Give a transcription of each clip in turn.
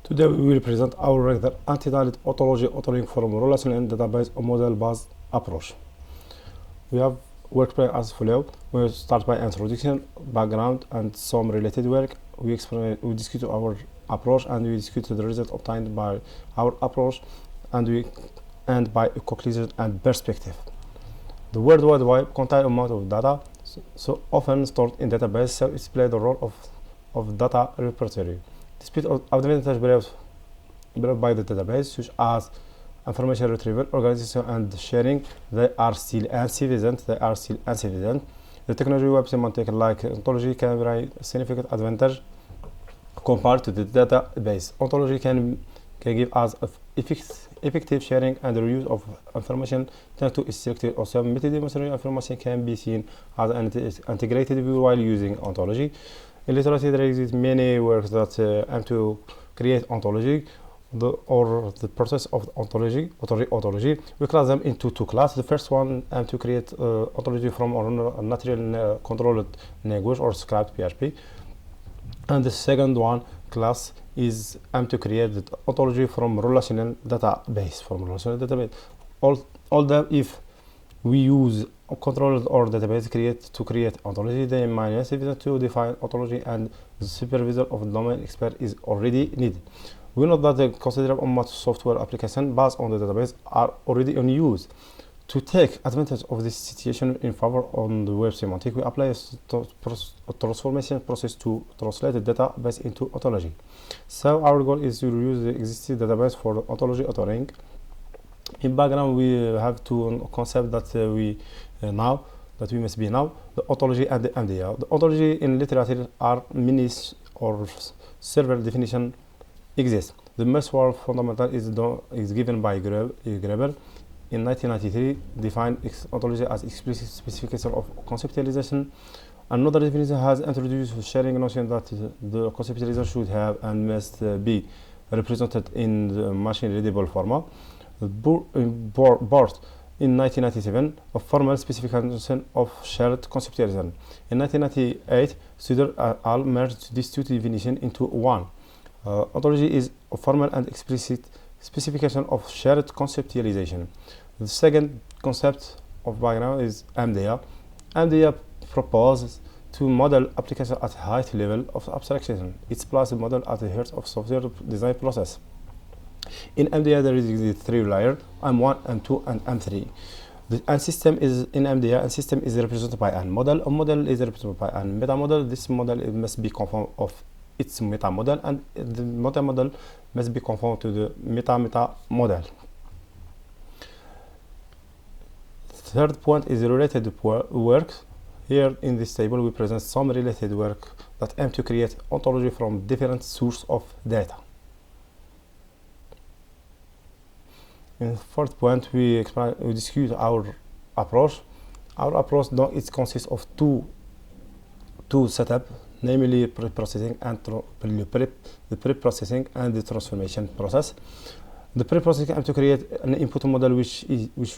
Today we will present our regular entitled Ontology authoring from Relational database model-based approach. We have work plan as follows. We will start by introduction, background, and some related work. We discuss our approach and we discuss the result obtained by our approach, and we end by a conclusion and perspective. The World Wide Web contains amount of data, so often stored in database, so it plays the role of data repository. Despite advantages brought by the database, such as information retrieval, organization, and sharing, they are still insufficient. The technology web semantic like ontology can bring significant advantage compared to the database. Ontology can give us effective sharing and reuse of information thanks to its selective or multidimensional information can be seen as an integrated view while using ontology. In literature, there exist many works that aim to create ontology, the process of ontology. We class them into two classes. The first one aims to create ontology from a natural controlled language or script PHP, and the second one class is aimed to create the ontology from relational database. Although if we use controlled or database to create ontology, they might be sufficient to define ontology, and the supervisor of the domain expert is already needed. We know that the considerable amount of software applications based on the database are already in use. To take advantage of this situation in favor on the web semantic, we apply a transformation process to translate the database into ontology. So our goal is to use the existing database for ontology authoring. In background, we have two concepts that we must be now: the ontology and the MDA. The ontology in literature are many or several definitions exist. The most fundamental is given by Graeber in 1993, defined ontology as explicit specification of conceptualization. Another definition has introduced the sharing notion that the conceptualization should have and must be represented in the machine-readable format. Borth in 1997, a formal specification of shared conceptualization. In 1998, Suder et al. Merged these two definitions into one. Ontology is a formal and explicit specification of shared conceptualization. The second concept of background is MDA. MDA proposes to model application at high level of abstraction. It places the model at the heart of software design process. In MDA, there is the three layers: M1, M2, and M3. The system is in MDA, and system is represented by a model. A model is represented by a meta model. This model must be conformed of its meta model, and the meta model must be conformed to the meta model. Third point is related work. Here in this table, we present some related work that aim to create ontology from different sources of data. In the fourth point, we discuss our approach. Our approach consists of two setups, namely pre-processing and the pre-processing and the transformation process. The pre-processing aims to create an input model which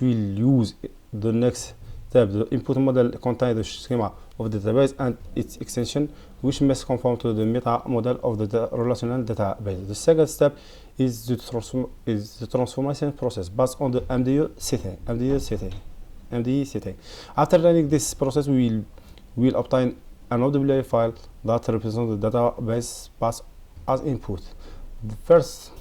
will use the next step. The input model contains the schema of the database and its extension, which must conform to the meta model of the relational database. The second step is the transformation process based on the MDE setting. After running this process, we will obtain an OWA file that represents the database passed as input. The first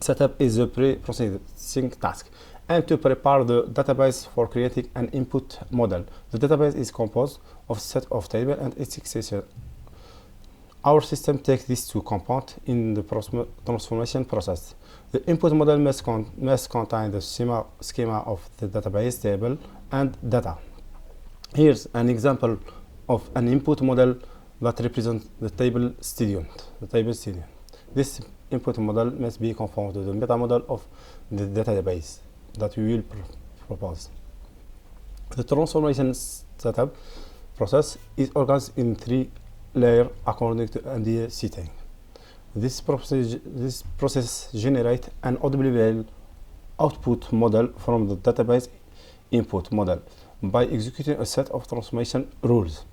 setup is the pre-processing task, and to prepare the database for creating an input model. The database is composed of a set of tables and its extension. Our system takes these two components in the transformation process. The input model must contain the schema of the database table and data. Here's an example of an input model that represents the table student. This input model must be conformed to the meta model of the database that we will propose. The transformation setup process is organized in three layers according to MDA setting. This process generates an OWL output model from the database input model by executing a set of transformation rules.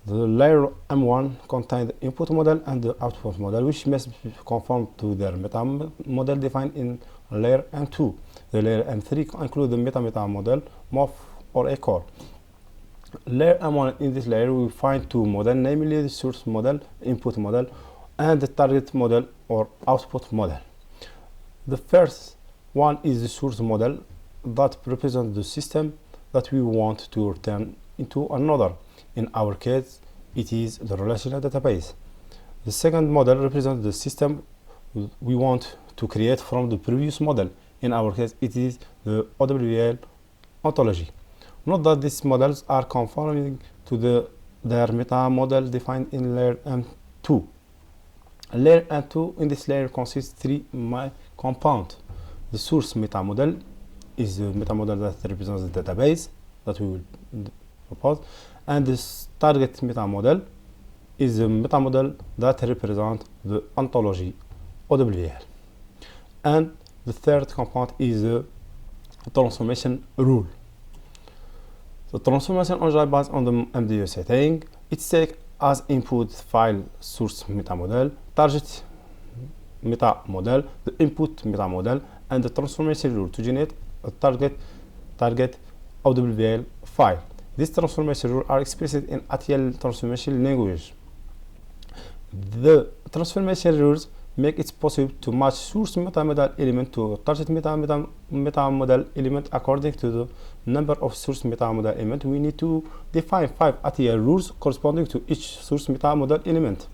The layer M1 contains the input model and the output model, which must conform to their meta model defined in layer M2. The layer M3 includes the meta model, MOF or a core. Layer M1, in this layer we find two models, namely the source model, input model, and the target model or output model. The first one is the source model that represents the system that we want to return into another. In our case, it is the relational database. The second model represents the system we want to create from the previous model. In our case, it is the OWL ontology. Note that these models are conforming to their meta model defined in layer M2. Layer M2, in this layer, consists three compounds. The source meta model is the meta model that represents the database that we will propose, and this target meta model is the meta model that represents the ontology OWL. And the third compound is the transformation rule. The transformation algebra based on the MDU setting. It takes as input file source meta model, target meta model, the input meta model, and the transformation rule to generate a target OWL file. These transformation rules are expressed in ATL transformation language. The transformation rules make it possible to match source meta model element to target meta model element according to the number of source meta model elements. We need to define 5 ATL rules corresponding to each source meta model element.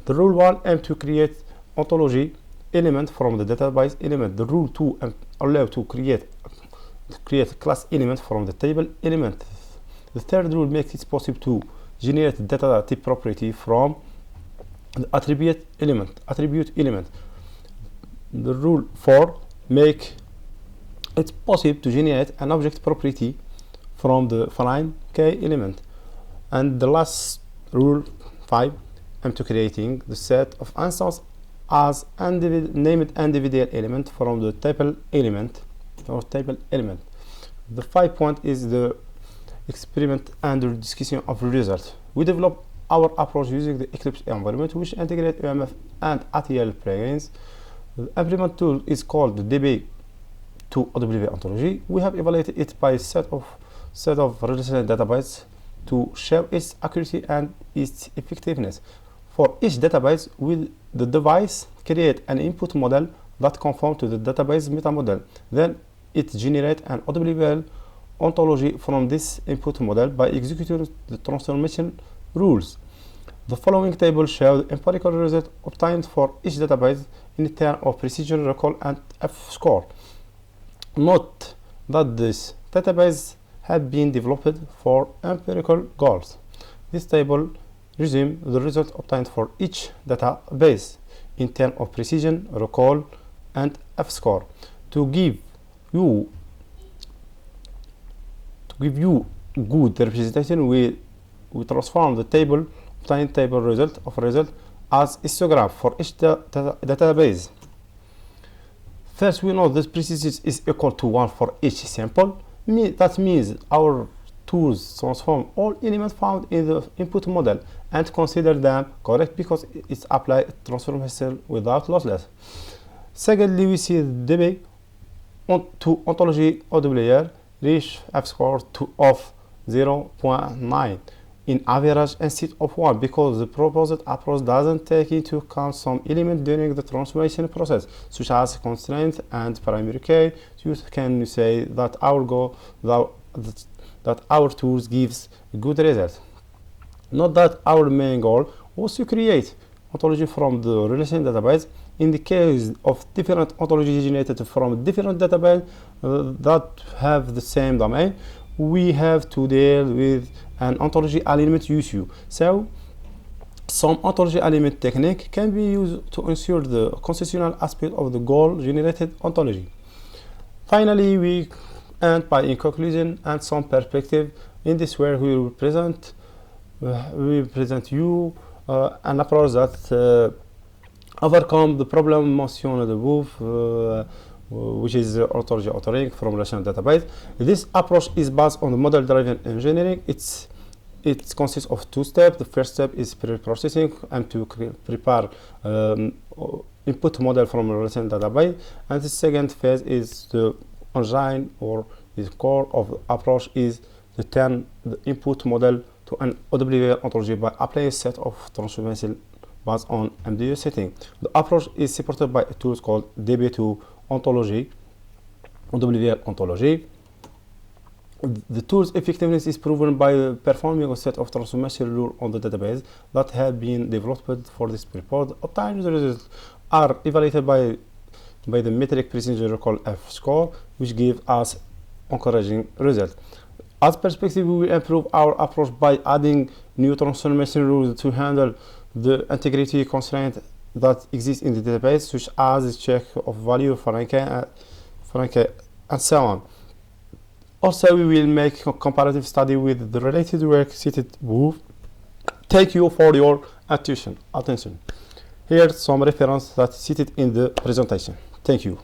The rule 1 aims to create ontology element from the database element. The rule 2 allows to create class element from the table element. The third rule makes it possible to generate data type property from the attribute element. The rule 4 makes it possible to generate an object property from the foreign k element. And the last rule 5 aims to creating the set of instances as named individual element from the table element. The 5 point is the experiment under discussion of results. We develop our approach using the Eclipse environment, which integrates UMF and ATL plugins. The implement tool is called the DB2OW ontology. We have evaluated it by a set of relational databases to show its accuracy and its effectiveness. For each database, will the device create an input model that conforms to the database meta model. Then it generates an OWL ontology from this input model by executing the transformation rules. The following table shows the empirical result obtained for each database in terms of precision, recall, and F-score. Note that this database had been developed for empirical goals. This table resumes the result obtained for each database in terms of precision, recall, and F-score. To give you good representation, we transform the table obtained table result as histogram for each database. First, we know that precision is equal to 1 for each sample. That means our tools transform all elements found in the input model and consider them correct because it's applied transformation without lossless. Secondly, we see the DB to ontology OWL reach F-score of 0.9 in average instead of 1 because the proposed approach doesn't take into account some element during the transformation process, such as constraint and primary key. You can say that our tools gives a good result. Note that our main goal was to create ontology from the relational database. In the case of different ontologies generated from different databases that have the same domain, we have to deal with an ontology alignment issue. So, some ontology alignment technique can be used to ensure the constitutional aspect of the goal-generated ontology. Finally, we end by in conclusion and some perspective. In this way, we will present you an approach that overcome the problem mentioned above, which is ontology authoring from relational database. This approach is based on the model-driven engineering. It's it consists of two steps. The first step is pre-processing and to prepare input model from a relational database, and the second phase is the engine or the core of the approach is to turn the input model to an OWL ontology by applying a set of transformations based on MDU setting. The approach is supported by a tool called DB2 Ontology, OWL Ontology. The tool's effectiveness is proven by performing a set of transformation rules on the database that have been developed for this purpose. Obtained results are evaluated by the metric precision called F-score, which gives us encouraging results. As perspective, we will improve our approach by adding new transformation rules to handle the integrity constraints that exist in the database, such as the check of value Franke and so on. Also, we will make a comparative study with the related work cited above. Thank you for your attention. Here's some reference that's cited in the presentation. Thank you.